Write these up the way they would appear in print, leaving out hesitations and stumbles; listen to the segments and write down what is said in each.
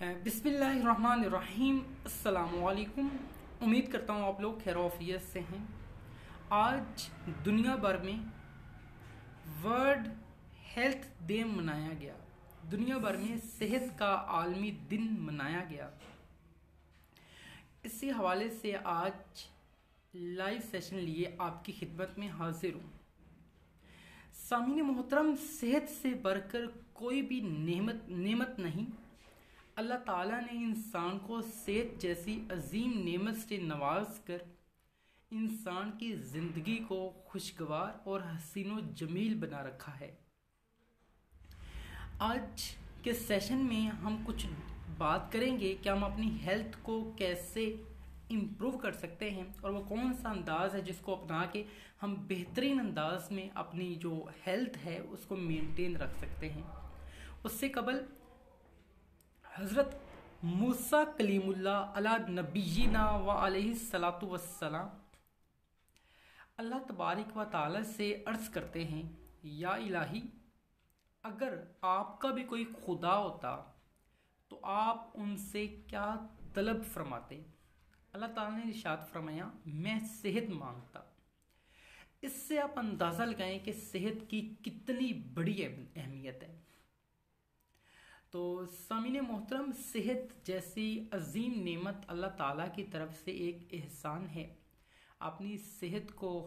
बिस्मिल्लाहिर्रहमानिर्रहीम। अस्सलामुअलैकुम। उम्मीद करता हूँ आप लोग खैर-ओ-आफियत से हैं। आज दुनिया भर में वर्ल्ड हेल्थ डे मनाया गया। दुनिया भर में सेहत का आलमी दिन मनाया गया। इसी हवाले से आज लाइव सेशन लिए आपकी खिदमत में हाजिर हूँ। सामीन मोहतरम, सेहत से बढ़कर कोई भी नेमत नहीं। अल्लाह ताला ने इंसान को सेहत जैसी अजीम नेमत से नवाज कर इंसान की ज़िंदगी को खुशगवार और हसीनो जमील बना रखा है। आज के सेशन में हम कुछ बात करेंगे कि हम अपनी हेल्थ को कैसे इम्प्रूव कर सकते हैं और वो कौन सा अंदाज़ है जिसको अपना के हम बेहतरीन अंदाज में अपनी जो हेल्थ है उसको मेंटेन रख सकते हैं। उससे कबल हज़रत मूसा कलीमुल्लाह अला नबीना व अलैहि सलातु वस्सलाम अल्लाह तबारिक व ताला से अर्ज़ करते हैं, या इलाही, अगर आपका भी कोई खुदा होता तो आप उनसे क्या तलब फरमाते। अल्लाह ताला ने इरशाद फरमाया, मैं सेहत मांगता। इससे आप अंदाज़ा लगाएं कि सेहत की कितनी बड़ी अहमियत है। तो सामीन मोहतरम, सेहत जैसी अजीम नेमत अल्लाह ताला की तरफ से एक एहसान है। अपनी सेहत को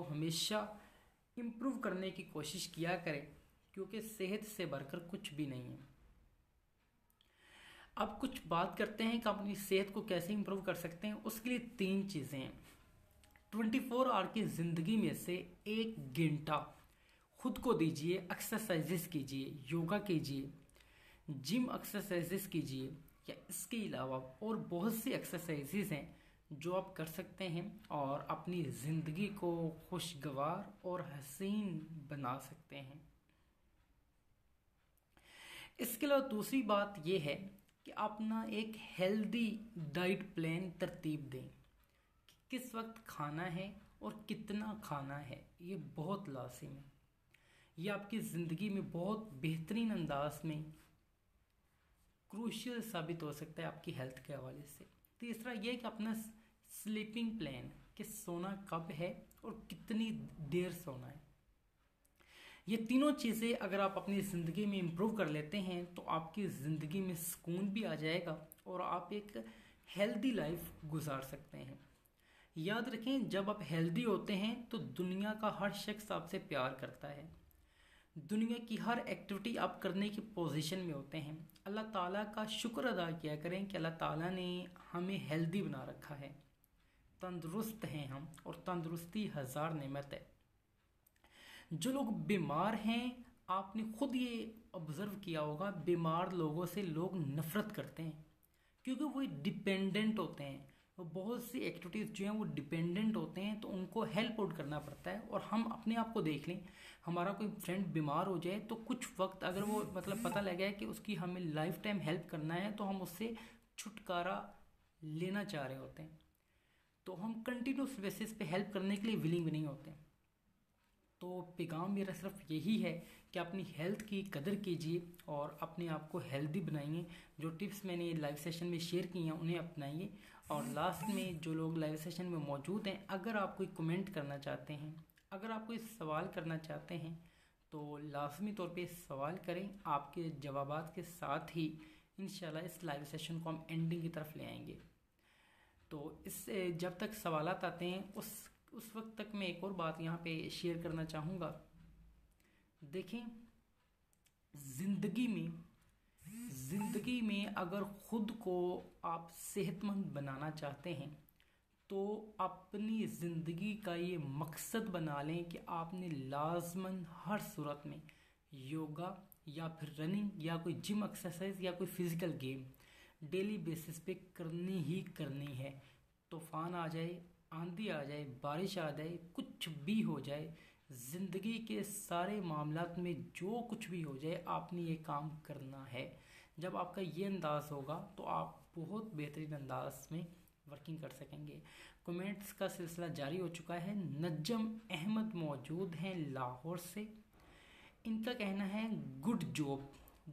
हमेशा इम्प्रूव करने की कोशिश किया करें, क्योंकि सेहत से बढ़कर कुछ भी नहीं है। अब कुछ बात करते हैं कि अपनी सेहत को कैसे इम्प्रूव कर सकते हैं। उसके लिए 3 चीज़ें हैं। 24 आवर की ज़िंदगी में से 1 घंटा खुद को दीजिए, एक्सरसाइजेस कीजिए, योगा कीजिए, जिम एक्सरसाइजेस कीजिए, या इसके अलावा और बहुत सी एक्सरसाइजेस हैं जो आप कर सकते हैं और अपनी ज़िंदगी को खुशगवार और हसीन बना सकते हैं। इसके अलावा दूसरी बात यह है कि अपना एक हेल्दी डाइट प्लान तरतीब दें कि किस वक्त खाना है और कितना खाना है। ये बहुत लाजिम है। ये आपकी ज़िंदगी में बहुत बेहतरीन अंदाज में क्रूशियल साबित हो सकता है आपकी हेल्थ के हवाले से। तीसरा ये कि अपना स्लीपिंग प्लान, कि सोना कब है और कितनी देर सोना है। ये तीनों चीज़ें अगर आप अपनी ज़िंदगी में इम्प्रूव कर लेते हैं तो आपकी ज़िंदगी में सुकून भी आ जाएगा और आप एक हेल्दी लाइफ गुजार सकते हैं। याद रखें, जब आप हेल्दी होते हैं तो दुनिया का हर शख्स आपसे प्यार करता है। दुनिया की हर एक्टिविटी आप करने की पोजीशन में होते हैं। अल्लाह ताला का शुक्र अदा किया करें कि अल्लाह ताला ने हमें हेल्दी बना रखा है। तंदुरुस्त हैं हम, और तंदुरुस्ती 1000 नेमत है। जो लोग बीमार हैं, आपने खुद ये ऑब्ज़र्व किया होगा, बीमार लोगों से लोग नफ़रत करते हैं क्योंकि वो डिपेंडेंट होते हैं। वो बहुत सी एक्टिविटीज़ जो हैं वो डिपेंडेंट होते हैं, तो उनको हेल्प आउट करना पड़ता है। और हम अपने आप को देख लें, हमारा कोई फ्रेंड बीमार हो जाए तो कुछ वक्त अगर वो पता लग गया कि उसकी हमें लाइफ टाइम हेल्प करना है तो हम उससे छुटकारा लेना चाह रहे होते हैं, तो हम कंटिन्यूस बेसिस पे हेल्प करने के लिए विलिंग भी नहीं होते। तो पैगाम मेरा सिर्फ यही है कि अपनी हेल्थ की कदर कीजिए और अपने आप को हेल्दी बनाइए। जो टिप्स मैंने लाइव सेशन में शेयर की हैं उन्हें अपनाइए। और लास्ट में जो लोग लाइव सेशन में मौजूद हैं, अगर आप कोई कमेंट करना चाहते हैं, अगर आप कोई सवाल करना चाहते हैं तो लाजमी तौर पे सवाल करें। आपके जवाबात के साथ ही इंशाल्लाह इस लाइव सेशन को हम एंडिंग की तरफ ले आएंगे। तो इससे जब तक सवालात आते हैं उस वक्त तक मैं एक और बात यहाँ पे शेयर करना चाहूँगा। देखें, ज़िंदगी में अगर खुद को आप सेहतमंद बनाना चाहते हैं तो अपनी ज़िंदगी का ये मकसद बना लें कि आपने लाजमन हर सूरत में योगा या फिर रनिंग या कोई जिम एक्सरसाइज या कोई फिज़िकल गेम डेली बेसिस पे करनी ही करनी है। तूफ़ान आ जाए, आंधी आ जाए, बारिश आ जाए, कुछ भी हो जाए, ज़िंदगी के सारे मामलात में जो कुछ भी हो जाए, आपने ये काम करना है। जब आपका ये अंदाज़ होगा तो आप बहुत बेहतरीन अंदाज में वर्किंग कर सकेंगे। कमेंट्स का सिलसिला जारी हो चुका है। नजम अहमद मौजूद हैं लाहौर से। इनका कहना है गुड जॉब,